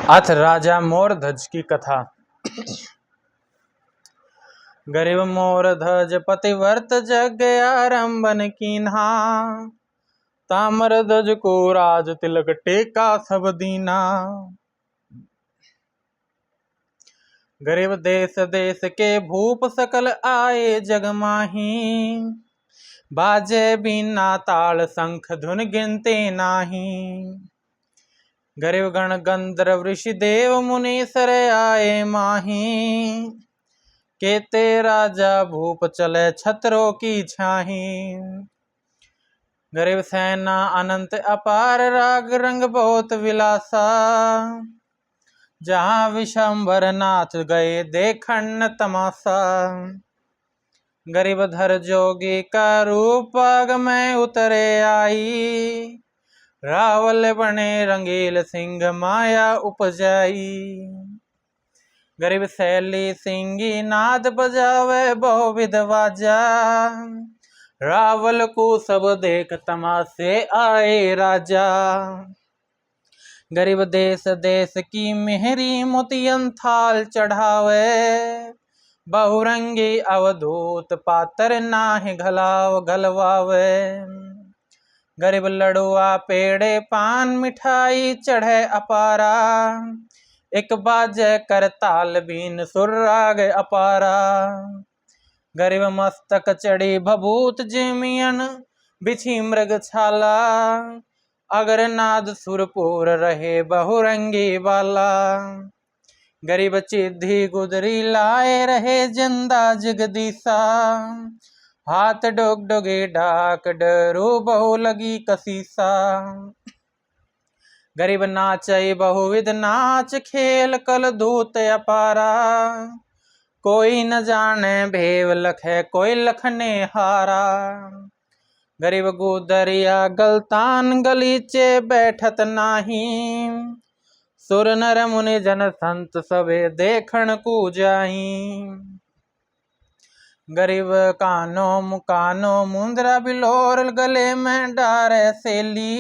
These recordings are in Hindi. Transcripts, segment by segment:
अथ राजा मोरध्वज की कथा। गरीब मोरध्वज पतिव्रत जग आरंभन कीन्हा। ताम्रध्वज को राज तिलक टेका सब दीना। गरीब देश देश के भूप सकल आए जग माही। बाजे बीना ताल शंख धुन गिनते नाही। गरीब गण गंधर्व ऋषि देव मुनीसर आए माही। केते राजा भूप चले छत्रों की छाही। गरीब सेना अनंत अपार राग रंग बहुत विलासा। जहाँ विशंबर नाथ गए देखन तमाशा। गरीब धर जोगी का रूप आग में उतरे आई। रावल बने रंगील सिंह माया उपजाई। गरीब शैली सिंगी नाद बजावे बहुविध बाजा। रावल को सब देख तमाशे आए राजा। गरीब देश देश की मेहरी मोतियन थाल चढ़ावे। बहुरंगी अवधूत पातर नाहि घलाव घलवावे। गरीब लड़ुआ पेड़े पान मिठाई चढ़े अपारा। एक बाजे करताल बीन सुर राग अपारा। गरीब मस्तक चढ़ी भभूत जिमियन बिछी मृग छाला। अगर नाद सुरपुर रहे बहुरंगी बाला। गरीब चिद्धी गुदरी लाए रहे जिंदा जगदीसा। हाथ डोग डोगे डाक डरू बहु लगी कसीसा। गरीब नाचई बहुविध नाच खेल कल धूत अपारा। कोई न जाने भेव लखे कोई लखने हारा। गरीब गुदरिया गलतान गलीचे बैठत नाही। सुर नर मुनि जन संत सबे देखण को जाही। गरीब कानो मुकानो मुंदरा बिलोर गले में डारे सेली।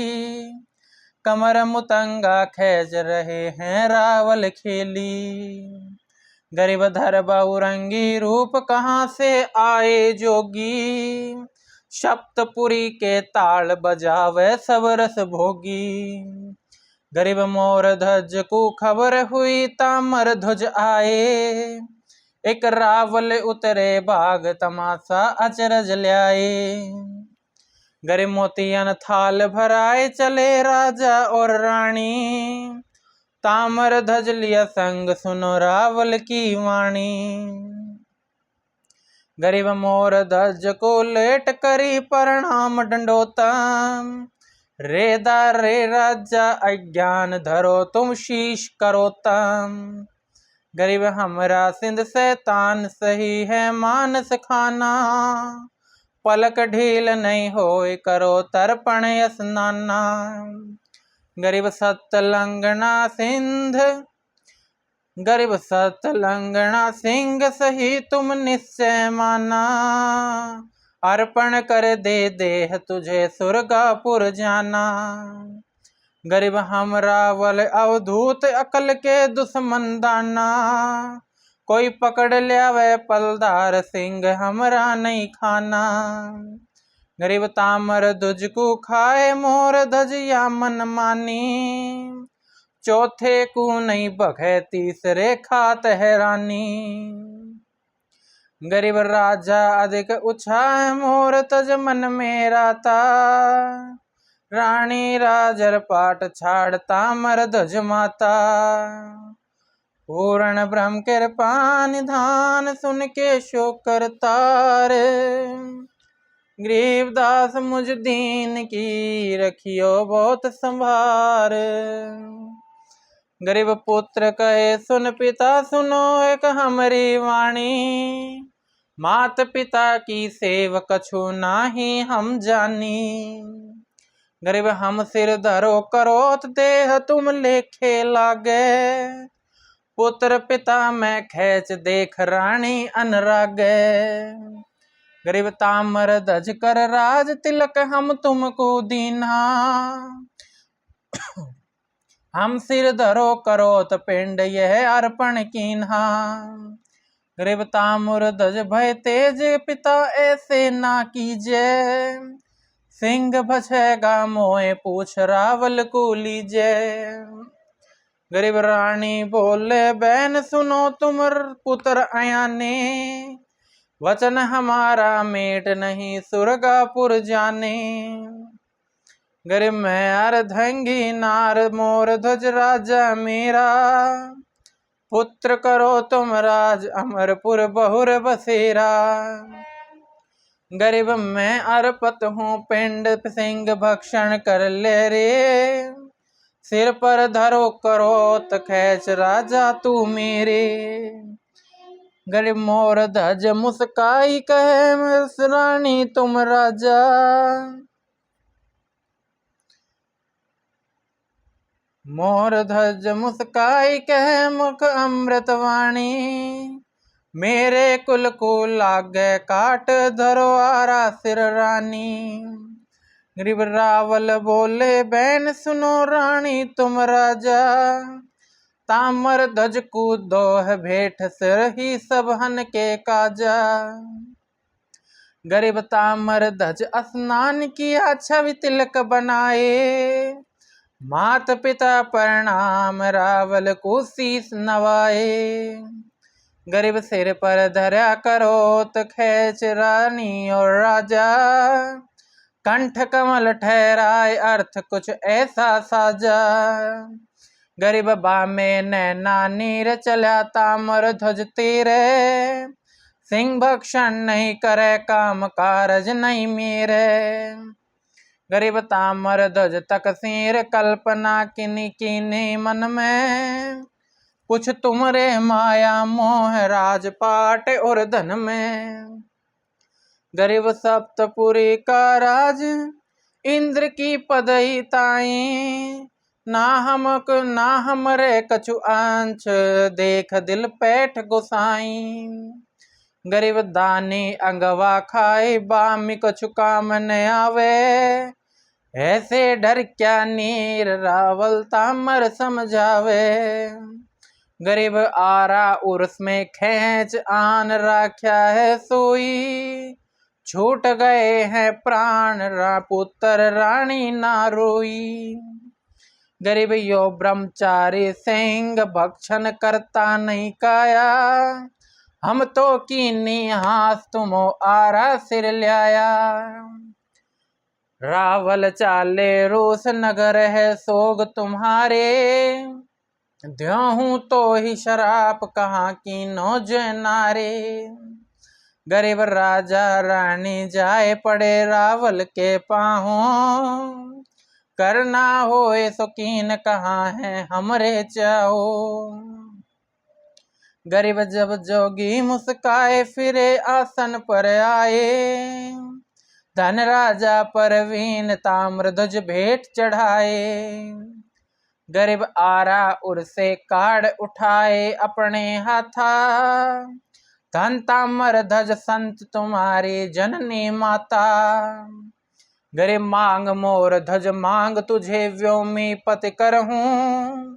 कमर मुतंगा खेज रहे हैं रावल खेली। गरीब धर बहुरंगी रूप कहाँ से आए जोगी। सप्तपुरी के ताल बजावे सब रस भोगी। गरीब मोरध्वज को खबर हुई ताम्रध्वज आए। एक रावल उतरे बाग तमाशा अचरज ल्याए। गरीब मोतियन थाल भराए चले राजा और रानी। ताम्रध्वज लिया संग सुनो रावल की वाणी। गरीब मोरध्वज को लेट करी प्रणाम दंडोता। रेदा रे राजा अज्ञान धरो तुम शीश करोता। गरीब हमरा सिंध शैतान सही है मानस खाना। पलक ढील नहीं होए करो तर्पण स्नाना। गरीब सतलंगना सिंध गरीब सतलंगना सिंह सही तुम निश्चय माना। अर्पण कर दे देह तुझे सुरगापुर जाना। गरीब हम रावल अवधूत अकल के दुश्मन दाना। कोई पकड़ ल्यावे पलदार सिंह हमरा नहीं खाना। गरीब ताम्रध्वज को खाए मोरध्वज या मन मानी। चौथे को नहीं बखे तीसरे खात है रानी। गरीब राजा अधिक उछाए मोरध्वज मन मेरा था। रानी राजर पाट छाड़ ताम्रध्वज माता। पूर्ण ब्रह्म कृपा निधान सुन के शोक करतार। गरीबदास मुझ दीन की रखियो बहुत संभार। गरीब पुत्र कहे सुन पिता सुनो एक हमरी वाणी। मात पिता की सेव कछु नाही हम जानी। गरीब हम सिर धरो करोत देह तुम लेखे लागे। पुत्र पिता में खेच देख रानी अनुरागे। गरीब ताम्रध्वज कर राज तिलक हम तुमको दीना। हम सिर धरो करोत पिंड यह अर्पण कीन्हा। गरीब ताम्र ध्वज भय तेज पिता ऐसे ना कीजे। सिंह बचेगा मोए पूछ रावल को लीजे। गरीब रानी बोले बहन सुनो तुम पुत्र अयाने। वचन हमारा मेट नहीं सुरगापुर जाने। गरीब मैं अर्धंगी नार मोर ध्वज राजा मेरा। पुत्र करो तुम राज अमरपुर बहुर बसेरा। गरीब मैं अर्पत हूँ पिंड सिंह भक्षण कर ले रे। सिर पर धरो करोत खैच राजा तू मेरे। गरीब मोर ध्वज मुस्काई कहे रानी तुम राजा। मोर ध्वज मुस्काई कहे मुख अमृतवाणी। मेरे कुल को लागे काट धरो आरा सिर रानी। गरीब रावल बोले बहन सुनो रानी तुम राजा। तामर ध्वज को दोह भेंट सिर ही सब हन के काजा। गरीब तामर ध्वज स्नान किया छवि तिलक बनाए। मात पिता प्रणाम रावल को शीस नवाए। गरीब सिर पर धरा करोत खैच रानी और राजा। कंठ कमल ठहराए अर्थ कुछ ऐसा साजा। गरीब बामे नैना नीर चला तामर ध्वज तेरे। सिंह भक्षण नहीं करे काम कारज नहीं मेरे। गरीब तामर ध्वज तक सिर कल्पना किनी कीने मन में। कुछ तुमरे माया मोह राजपाट और धन में। गरीब सप्तपुरी का राज इंद्र की पदई ताई। ना हमरे कछु अंश देख दिल पैठ गोसाई। गरीब दानी अंगवा खाए बामी कछु काम न आवे। ऐसे डर क्या नीर रावल तामर समझावे। गरीब आरा उर्स में खेच आन राख्या है सोई। छूट गए हैं प्राण पुत्र रानी ना रोई। गरीब यो ब्रह्मचारी सिंह भक्षण करता नहीं काया। हम तो कीनी हाथ तुमो आरा सिर ल्याया। रावल चाले रोस नगर है सोग तुम्हारे। द्योहूं तो ही शराप कहाँ की नौज नारे। गरीब राजा रानी जाए पड़े रावल के पाहों। करना होए शौकीन कहाँ है हमरे चाहो। गरीब जब जोगी मुस्काए फिरे आसन पर आए। धन राजा परवीन ताम्र ध्वज भेंट चढ़ाए। गरीब आरा उर से काढ़ उठाए अपने हाथा। धन तामर ध्वज संत तुम्हारी जननी माता। गरीब मांग मोर ध्वज मांग तुझे व्योमी पति करहूं।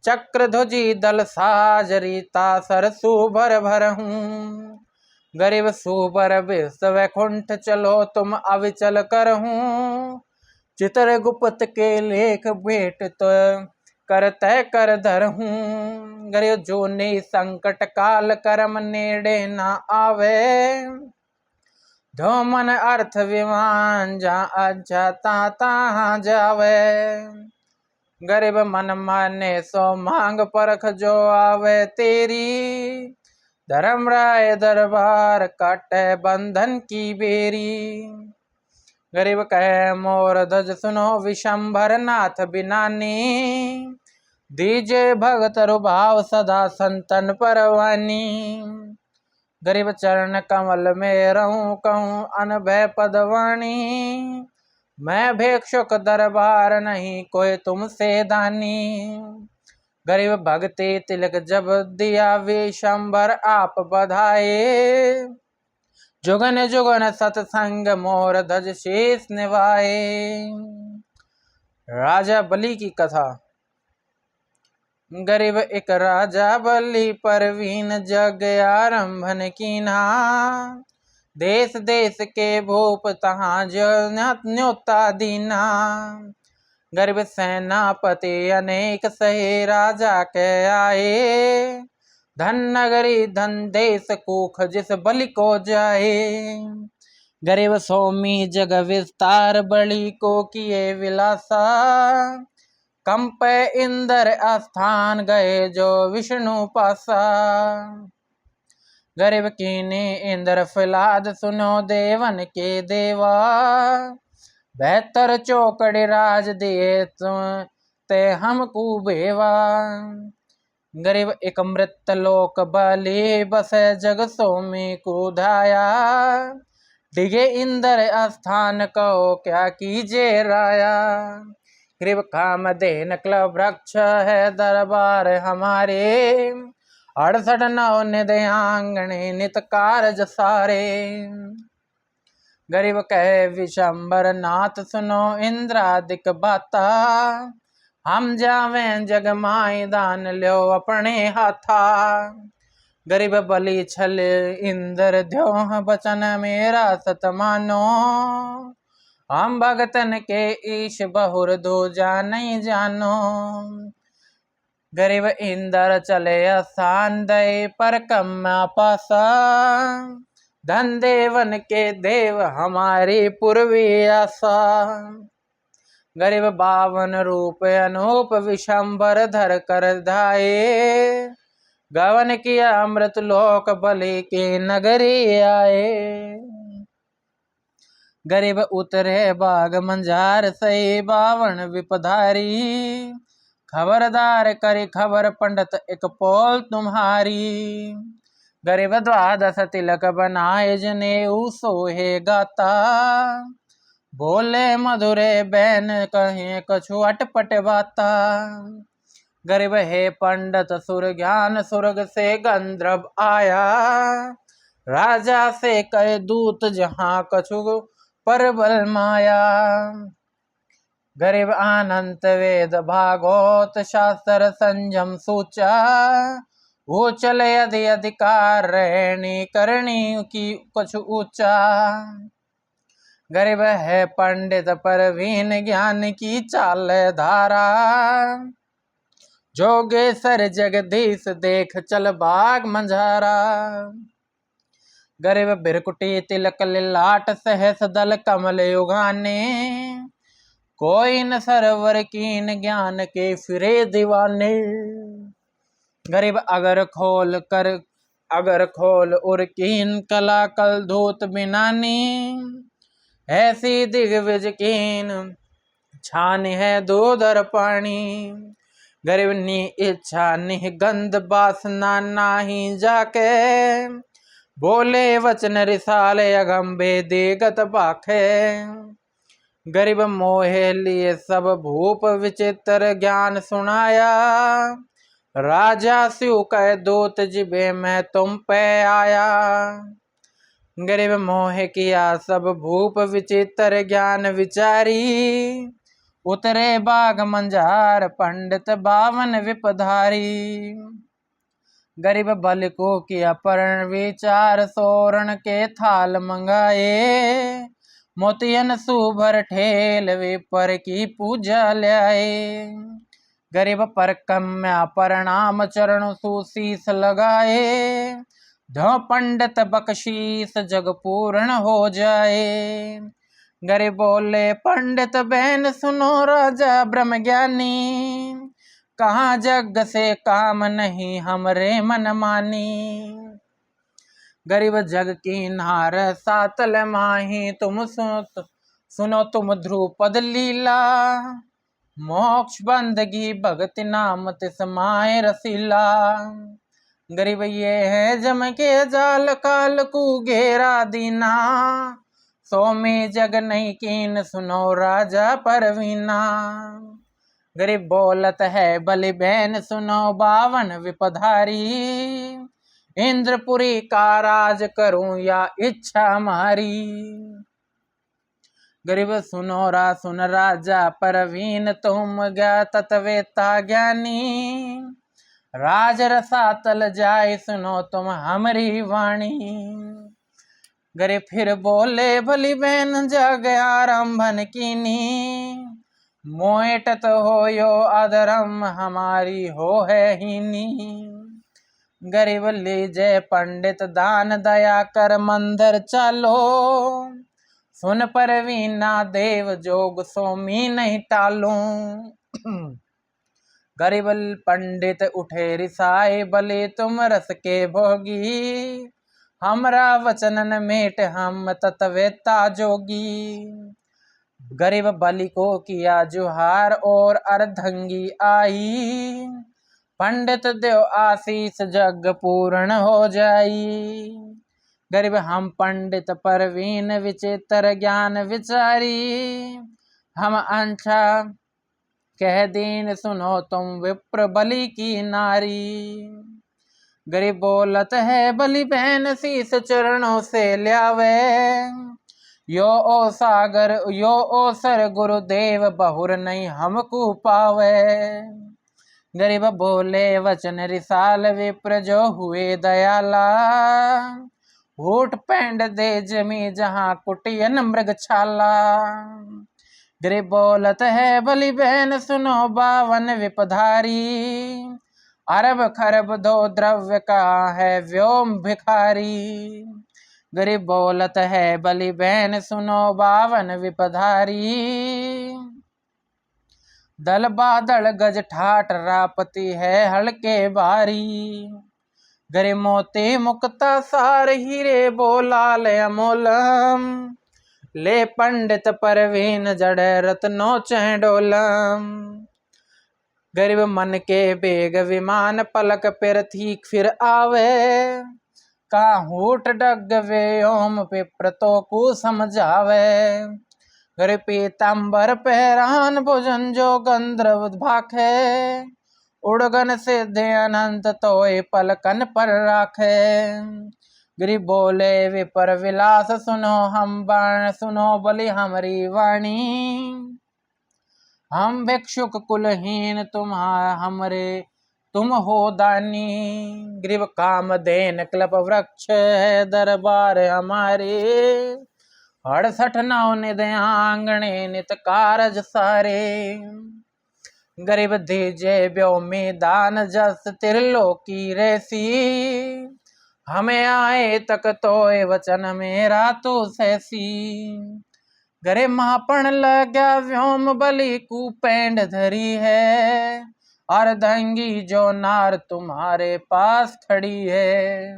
चक्र ध्वजी दल साजरीता सर सुभर भरहूं। गरीब सुबर विश्व वैकुंठ चलो तुम अविचल करहूं। चित्र गुप्त के लेख भेंट तो कर तय कर धरहूं। गरीब जो ने संकट काल कर्म नेड़े न आवे। धो मन अर्थ विमान जा अच्छा ता जावे। गरीब मन माने सो मांग परख जो आवे तेरी। धर्म राय दरबार काटे बंधन की बेरी। गरीब कहे मोर ध्वज सुनो विशंभर नाथ बिनानी। दीजे भगत रुभाव सदा संतन परवानी। गरीब चरण कमल में रहूं कहूँ अनभय पदवाणी। मैं भिक्षुक दरबार नहीं कोई तुमसे दानी। गरीब भक्ति तिलक जब दिया विशंभर आप बधाए। जुगन जुगन सत्संग मोर ध्वज शेष निभाए। राजा बलि की कथा। गरीब एक राजा बलि परवीन जग आरंभन कीन्हा। देश देश के भूप तहाँ जो न्योता दीना। गरीब सेनापति अनेक सहे राजा के आए। धन नगरी धन देश कुख जिस बलि को जाए। गरीब सोमी जग विस्तार बलि को किए विलासा। कंपे इंद्र आस्थान गए जो विष्णु पासा। गरीब कीने इंद्र फिलाद सुनो देवन के देवा। बेहतर चौकड़ी राज दिए ते हमको बेवा। गरीब एक मृत लोक बलि बसे जग सोमी को धाया। डिगे इंद्र आस्थान कहो क्या कीजे राया। गरीब कामधेन क्लब वृक्ष है दरबार हमारे। 68 नौ निधयांगणे नित कारज सारे। गरीब कहे विशंबर नाथ सुनो इंद्रादिक बाता। हम जावे जग माई दान ल्यो अपने हाथा। गरीब बलि छल इंद्र द्योह बचन मेरा सत मानो। हम भगतन के ईश बहुर दो नहीं जानो। गरीब इंद्र चले आसान दय पर कम्मा पासा। धन देवन के देव हमारी पूर्वी आशा। गरीब 52 रूप अनूप विशंबर धर कर धाये। गवन किया अमृत लोक बलि की नगरी आए। गरीब उतरे बाग मंजार सही 52 विपधारी। खबरदार करी खबर पंडित एक पोल तुम्हारी। गरीब 12 तिलक बनाए जनेऊ सोहे गाता। बोले मधुरे बैन कहे कछु अटपट बाता। गरीब हे पंडित सुर ज्ञान सुर्ग से गंधर्व आया। राजा से कहे दूत जहाँ कछु परबल माया। गरीब अनंत वेद भागवत शास्त्र संयम सूचा। वो चले यदि अधिकार रहनी करनी की कुछ ऊंचा। गरीब है पंडित परवीन ज्ञान की चाल धारा। जोगेश्वर जगदीश देख चल बाग मंझारा। गरीब बिरकुटी तिलक लाट सहस दल कमल युगाने। कोई न सरवर कीन ज्ञान के फिरे दीवाने। गरीब अगर खोल उर कीन कला कल धूत बिनानी। ऐसी दिग्विज कीन छान है दूधर पानी। गरीब नी इच्छा निह गंध बासना नाही जाके। बोले वचन रिसाल अगंबे देगत पाखे। गरीब मोहे लिए सब भूप विचित्र ज्ञान सुनाया। राजा शिव कह दूत जिबे मैं तुम पे आया। गरीब मोह किया सब भूप विचित्र ज्ञान विचारी। उतरे बाग मंझार पंडित 52 विपधारी। गरीब बल को किया परण विचार सोरण के थाल मंगाए। मोतियन सुभर ठेल वे पर की पूजा ल्याए। गरीब पर कम्या प्रणाम चरण सुशीस लगाए। धो पंडित बख्शीस जग पूर्ण हो जाए। गरीब बोले पंडित बहन सुनो राजा ब्रह्म ज्ञानी। कहाँ जग से काम नहीं हमरे मन मानी। गरीब जग की नार सातल माही तुम सुनो तुम ध्रुपद लीला। मोक्ष बंदगी भगति नाम तिस माय रसीला। गरीब ये है जम के जाल काल को घेरा दीना। सोमी जग नहीं कीन सुनो राजा परवीना। गरीब बोलत है बलि बहन सुनो 52 विपधारी। इंद्रपुरी का राज करूं या इच्छा मारी। गरीब सुन राजा परवीन तुम ज्ञात तत्वेता ज्ञानी। राज रसातल जाए सुनो तुम हमारी वाणी। गरे फिर बोले भली बहन जग आरंभन कीनी, मोएटत हो यो अधर्म हमारी हो है हीनी। गरीब लीजे पंडित दान दया कर मंदिर चालो, सुन परवीना देव जोग सोमी नहीं टालो। गरीब पंडित उठे रिसाए बले तुम रस के भोगी, हमरा वचनन मेट हम तत्वेता जोगी। गरीब बलि को किया जुहार और अर्धंगी आई, पंडित देव आशीष जग पूर्ण हो जाई। गरीब हम पंडित परवीन विचित्र ज्ञान विचारी, हम अंशा कह दीन सुनो तुम विप्र बलि की नारी। गरीब बोलत है बलि बहन शीस चरणों से ल्यावे, यो ओ सागर यो ओ सर गुरुदेव बहुर नहीं हमको पावे। गरीब बोले वचन रिसाल विप्र जो हुए दयाला, होठ पैंड दे जमी जहाँ कुटियन मृगछाला। गरीब बोलत है बलि बहन सुनो बावन विपधारी, अरब खरब दो द्रव्य का है व्योम भिखारी। गरीब बोलत है बलि बहन सुनो बावन विपधारी, दल बादल गज ठाट रापति है हल्के भारी। गरीब मोती मुक्ता सार हीरे बोलाल अमोलम, ले पंडित परवीन जड़ रत्नो चहडोलम। गरीब मन के बेग विमान पलक पिरथी फिर आवे, काहूट डग व्योम पिप्रतो को समझावे। गरीब पीताम्बर पहरान भुजन जो गंधर्व भाखे, उड़गन सिद्धि अनंत तोय पलकन पर राखे। गरीब बोले विपर विलास सुनो हम बाण सुनो बलि हमारी वाणी, हम भिक्षुक कुलहीन तुम्हारा हमरे तुम हो दानी। गरीब कामधेन कल्प वृक्ष है दरबार हमारे, 68 नौ निध आंगणे नित कारज सारे। गरीब दीजे व्योमी दान जस त्रिलोकी रेसी, हमें आए तक तोय वचन मेरा तो सैसी। गरे महापण लग्या व्योम बलि कु पैंड धरी है, अर्धंगी जो नार तुम्हारे पास खड़ी है।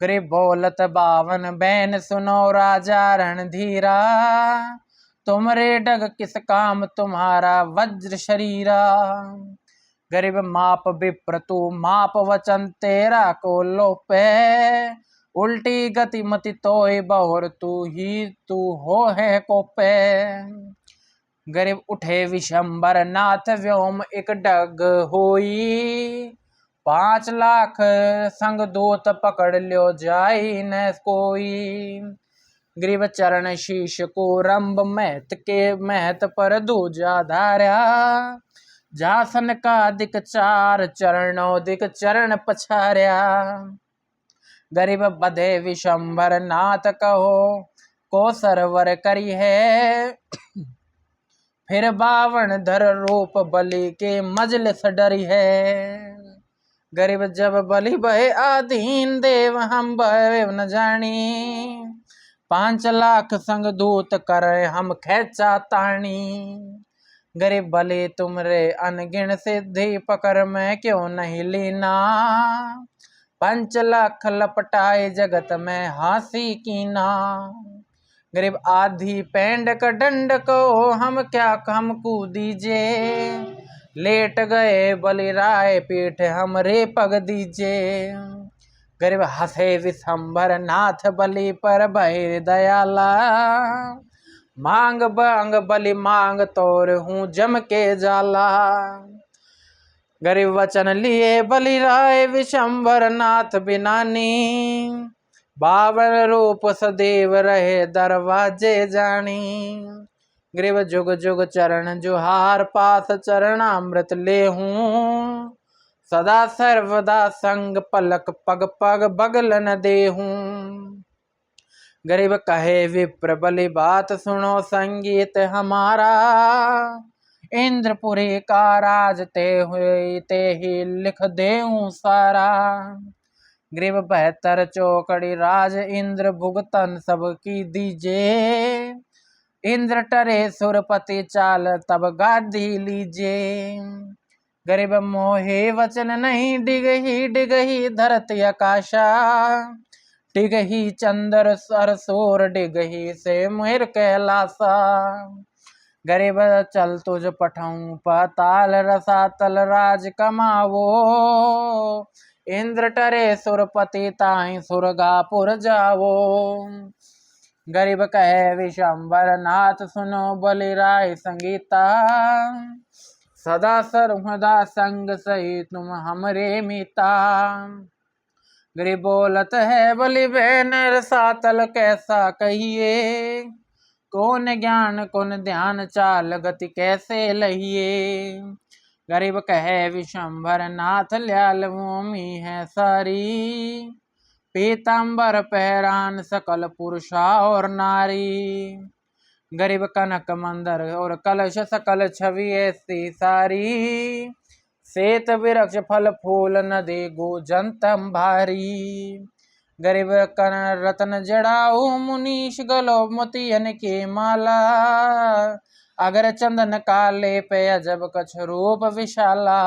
गरीब बोलत बावन बैन सुनो राजा रणधीरा, तुमरे डग किस काम तुम्हारा वज्र शरीरा। गरीब माप विप्र तू माप वचन तेरा को लोपे, उल्टी गति मति तोय बहुर तू हो है कोपे। गरीब उठे विशंबर नाथ व्योम एक डग होई, 5 लाख संग दूत पकड़ ल्यो जाई न कोई। गरीब चरण शीश को रंब महत के महत पर दूजा धार्या, जासन का दिक 4 चरणों दिक चरण पछार्या। गरीब बधे विशंबर नाथ कहो को सरवर करी है, फिर बावन धर रूप बलि के मजलिस डरी है। गरीब जब बलि बहे आधीन देव हम बहे न जानी, 5 लाख संग दूत करे हम खेचा तानी। गरीब बलि तुमरे अनगिन सिद्धि पकड़ में क्यों नहीं लीना, 5 लाख लपटाए जगत में हासी कीना। गरीब आधी पेंड का दंड को हम क्या हमको दीजे, लेट गए बलि राय पीठ हमरे पग दीजे। गरीब हंसे विशंबर नाथ बलि पर भय दयाला, मांग बांग बलि मांग तोर हूँ जम के जाला। गरीब वचन लिए बलि राय विशंबर नाथ बिनानी, 52 रूप सदैव रहे दरवाजे जानी। गरीब जुग जुग चरण जुहार पास चरणामृत ले हूँ, सदा सर्वदा संग पलक पग पग बगल न देहूं। गरीब कहे विप्र बलि बात सुनो संगीत हमारा, इंद्रपुरी का राज ते हुए ते ही लिख देऊं सारा। गरीब बेहतर चौकड़ी राज इंद्र भुगतन सबकी दीजे, इंद्र टरे सुरपति चाल तब गादी लीजे। गरीब मोहे वचन नहीं डिगही धरती आकाशा, डिगही चंद्र सरसोर डिगही से मुहिर कैलासा। गरीब चल तुझ पठाऊं पाताल रसातल राज कमावो, इंद्र टरे सुरपति ताई सुरगापुर जावो। गरीब कहे विशंबर नाथ सुनो बलि राय संगीता, सदा सर्वदा संग सही तुम हमरे मीता। गरीब बोलत है बलि बहन रसातल कैसा कहिए, कौन ज्ञान कौन ध्यान चाल गति कैसे लहिए। गरीब कहे विशंभर नाथ ल्याल भूमि है सारी, पीताम्बर पहरान सकल पुरुषा और नारी। गरीब कनक मंदर और कलश सकल छवि ऐसी सारी, श्वेत वृक्ष फल फूल नदी गुजंतम भारी। गरीब कन रतन जड़ाऊ मुनीश गलो मोतियन की माला, अगर चंदन काले पे अजब कछ रूप विशाला।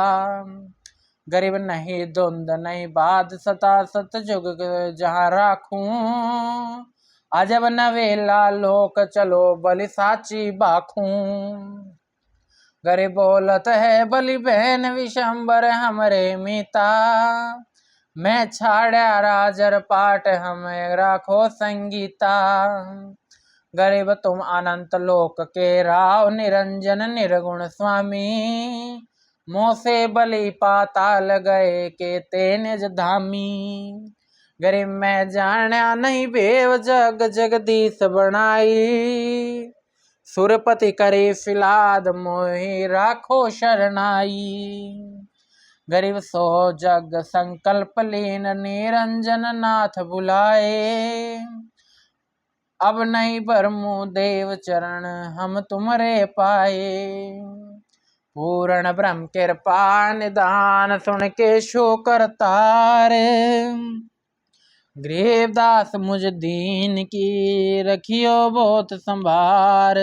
गरीब नहीं धुंध नहीं बाद सता सत जुग जहाँ राखूं, अजब नवेला लोक चलो बलि साची बाखूं। गरीब बोलत है बलि बहन विशंबर हमरे मीता, मैं छाड़ा राजर पाट हमें राखो संगीता। गरीब तुम अनंत लोक के राव निरंजन निर्गुण स्वामी, मोसे बलि पाताल गए के ते निज धामी। गरीब मैं जाना नहीं भेव जग जगदीश बनाई, सुरपति करे फिलाद मोहि राखो शरणाई। गरीब सो जग संकल्प लीन निरंजन नाथ बुलाए, अब नहीं बरमु देव चरण हम तुमरे पाए। पूर्ण ब्रह्म कृपा निदान सुन के शो करतार, गरीबदास मुझ दीन की रखियो बहुत संभार।